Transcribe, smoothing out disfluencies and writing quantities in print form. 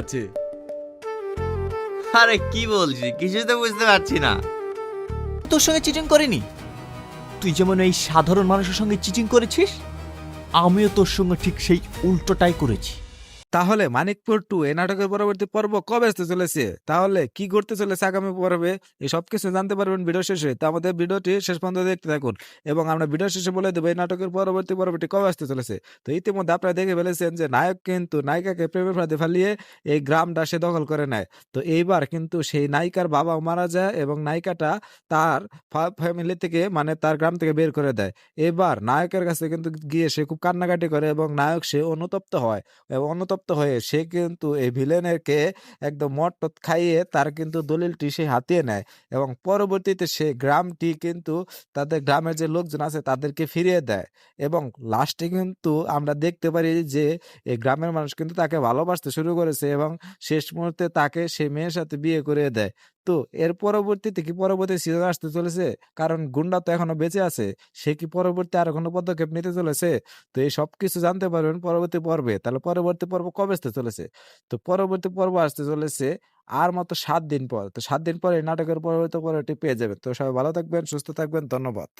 আছে। আরে কি বলছি, কিছুই তো বুঝতে পারছি না। তোর সঙ্গে চিটিং করিনি। তুই যেমন এই সাধারণ মানুষের সঙ্গে চিটিং করেছিস, আমিও তোর সঙ্গে ঠিক সেই উল্টোটাই করেছি। তাহলে মানিকপুর 2 এই নাটকের পরবর্তী পর্ব কবে আসতে চলেছে, তাহলে কি ঘটতে চলেছে আগামী পর্বে, এই সব কিছু জানতে পারবেন ভিডিও শেষে। তো আমাদের ভিডিওটি শেষ পর্যন্ত দেখতে থাকুন এবং আমরা ভিডিও শেষে বলে দেবো এই নাটকের পরবর্তী পর্বটি কবে আসতে চলেছে। তো ইতিমধ্যে আপনারা দেখে ফেলেছেন যে নায়ক কিন্তু নায়িকাকে প্রেমের ফাঁদে ফেলিয়ে এই গ্রামটা সে দখল করে নেয়। তো এইবার কিন্তু সেই নায়িকার বাবা মারা যায় এবং নায়িকাটা তার ফ্যামিলি থেকে মানে তার গ্রাম থেকে বের করে দেয়। এবার নায়কের কাছে কিন্তু গিয়ে সে খুব কান্নাকাটি করে এবং নায়ক সে অনুতপ্ত হয় এবং অনুতপ্ত হয়ে সে কিন্তু এই ভিলেনেরকে একদম মটট খাইয়ে তার কিন্তু দলিলটি সে হাতিয়ে নেয় এবং পরবর্তীতে সে গ্রামটি কিন্তু তাদের গ্রামের যে লোকজন আছে তাদেরকে ফিরিয়ে দেয় এবং লাস্টে কিন্তু আমরা দেখতে পারি যে এই গ্রামের মানুষ কিন্তু তাকে ভালোবাসতে শুরু করেছে এবং শেষ মুহূর্তে তাকে সেই মেয়ের সাথে বিয়ে করে দেয়। তো এর পরবর্তীতে কি পরবর্তী সিজন আসতে চলেছে, কারণ গুন্ডা তো এখনো বেঁচে আছে, সে কি পরবর্তী আর কোনো পদক্ষেপ নিতে চলেছে? তো এই সবকিছু জানতে পারবেন পরবর্তী পর্বে। তাহলে পরবর্তী পর্ব কবে আসতে চলেছে? তো পরবর্তী পর্ব আসতে চলেছে আর মাত্র ৭ দিন পর। তো ৭ দিন পরে এই নাটকের পরবর্তী পর্বটি পেয়ে যাবেন। তো সবাই ভালো থাকবেন, সুস্থ থাকবেন। ধন্যবাদ।